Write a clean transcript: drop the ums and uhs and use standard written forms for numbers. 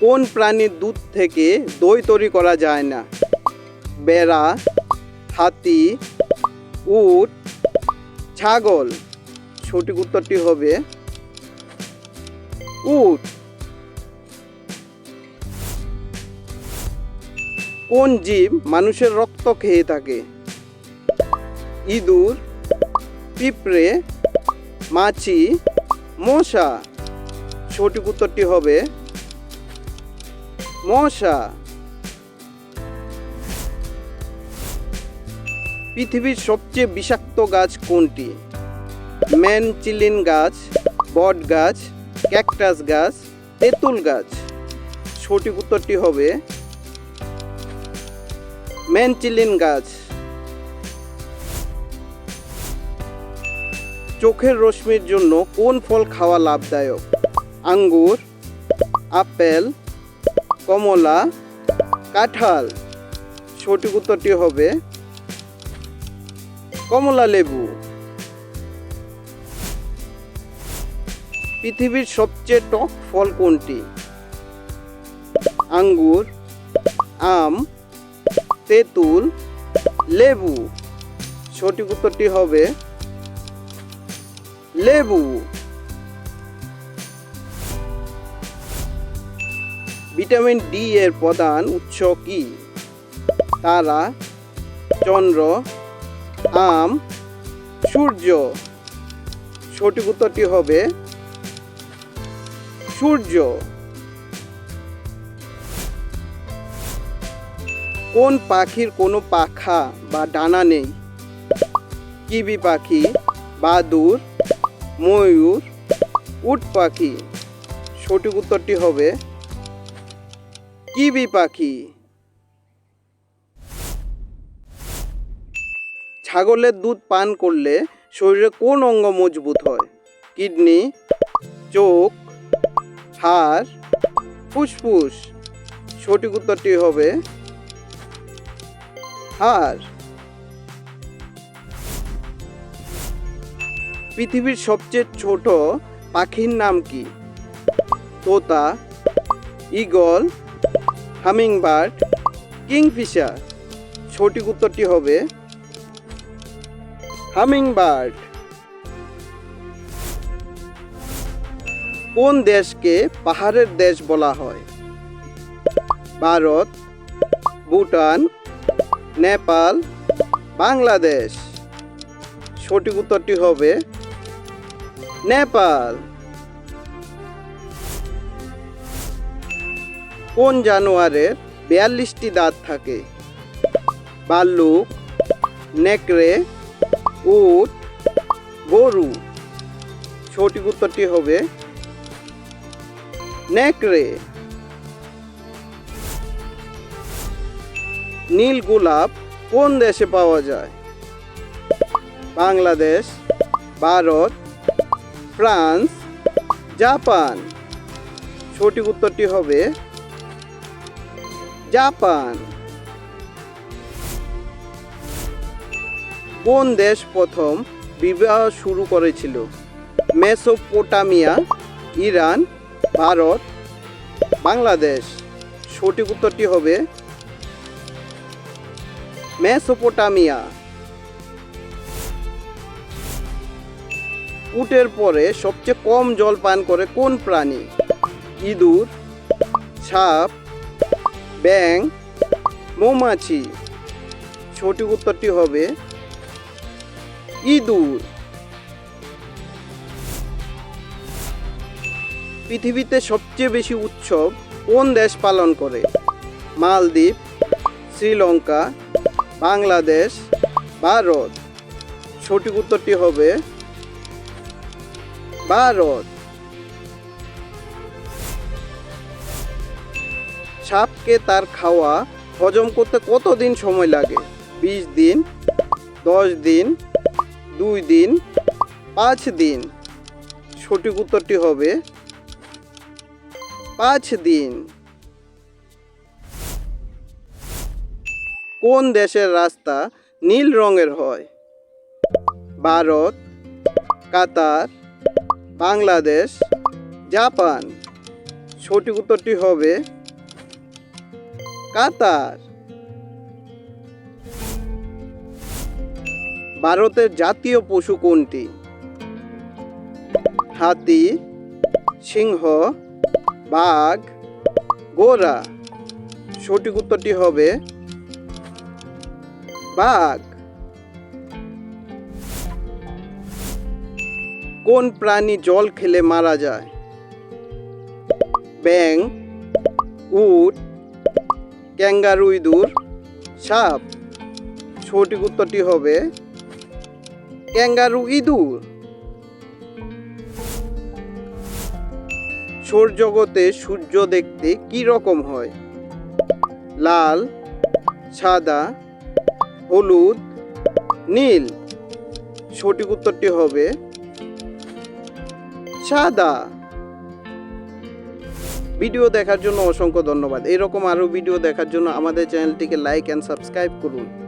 কোন প্রাণীর দুধ থেকে দই তৈরি করা যায় না? বেড়া, হাতি, উট, ছাগল। সঠিক উত্তরটি হবে উট। কোন জীব মানুষের রক্ত খেয়ে থাকে? ইঁদুর, পিঁপড়ে, মাছি, মশা। সঠিক উত্তরটি হবে মশা। পৃথিবীর সবচেয়ে বিষাক্ত গাছ কোনটি? ম্যানচিলিন গাছ, বট গাছ, ক্যাকটাস গাছ, তেঁতুল গাছ। সঠিক উত্তরটি হবে ম্যানচিলিন গাছ। চোখের রশ্মির জন্য কোন ফল খাওয়া লাভদায়ক? আঙ্গুর, আপেল, কমলা, কাঁঠাল। সঠিক উত্তরটি হবে কমলা লেবু। পৃথিবীর সবচেয়ে টক ফল কোনটি? আঙ্গুর, আম, তেঁতুল, লেবু। সঠিক উত্তরটি হবে লেবু। ভিটামিন ডি এর প্রধান উৎস কি? তারা, চন্দ্র, আম, সূর্য। সঠিক উত্তরটি হবে সূর্য। কোন পাখির কোনো পাখা বা ডানা নেই? কিবি পাখি, বাদুড়, ময়ূর, উট পাখি। সঠিক উত্তরটি হবে কিবি পাখি। ছাগলের দুধ পান করলে শরীরে কোন অঙ্গ মজবুত হয়? কিডনি, চোখ, হাড়, ফুসফুস। সঠিক উত্তরটি হবে হাড়। পৃথিবীর সবচেয়ে ছোট পাখির নাম কি? তোতা, ঈগল, হামিংবার্ড, কিংফিশার। সঠিক উত্তরটি হবে হামিংবার্ড। কোন দেশকে পাহাড়ের দেশ বলা হয়? ভারত, ভুটান, নেপাল, বাংলাদেশ। সঠিক উত্তরটি হবে নেপাল। কোন জানোয়ারের 42টি দাঁত থাকে? ভাল্লুক, নেকড়ে, উট, গরু। সঠিক উত্তরটি হবে নেকড়ে। নীল গোলাপ কোন দেশে পাওয়া যায়? Bangladesh, Bharat, France, Japan. সঠিক উত্তরটি হবে জাপান। কোন দেশ প্রথম বিবাহ শুরু করেছিল? মেসোপোটামিয়া, ইরান, ভারত, বাংলাদেশ। সঠিক উত্তরটি হবে মেসোপোটামিয়া। উটের পরে সবচেয়ে কম জল পান করে কোন প্রাণী? ইঁদুর, সাপ, ব্যাঙ, মৌমাছি। সঠিক উত্তরটি হবে ইঁদুর। পৃথিবীতে সবচেয়ে বেশি উৎসব কোন দেশ পালন করে? মালদ্বীপ, শ্রীলঙ্কা, বাংলাদেশ, ভারত। সঠিক উত্তরটি হবে ভারত। সাপকে তার খাওয়া হজম করতে কতদিন সময় লাগে? 20 দিন, 10 দিন, 2 দিন, 5 দিন। সঠিক উত্তরটি হবে 5 দিন। কোন দেশের রাস্তা নীল রঙের হয়? ভারত, কাতার, বাংলাদেশ, জাপান। সঠিক উত্তরটি হবে কাতার। ভারতের জাতীয় পশু কোনটি? হাতি, সিংহ, বাঘ, ঘোড়া। সঠিক উত্তরটি হবে বাঘ। কোন প্রাণী জল খেলে মারা যায়? ব্যাঙ, উট, ক্যাঙ্গারু ইঁদুর, সাপ। সঠিক উত্তরটি হবে ক্যাঙ্গারু ইঁদুর। সৌরজগতে সূর্য দেখতে কি রকম হয়? লাল, সাদা, হলুদ, নীল। সঠিক উত্তরটি হবে সাদা। ভিডিও দেখার জন্য অসংখ্য ধন্যবাদ। এরকম আরও ভিডিও দেখার জন্য আমাদের চ্যানেলটিকে লাইক অ্যান্ড সাবস্ক্রাইব করুন।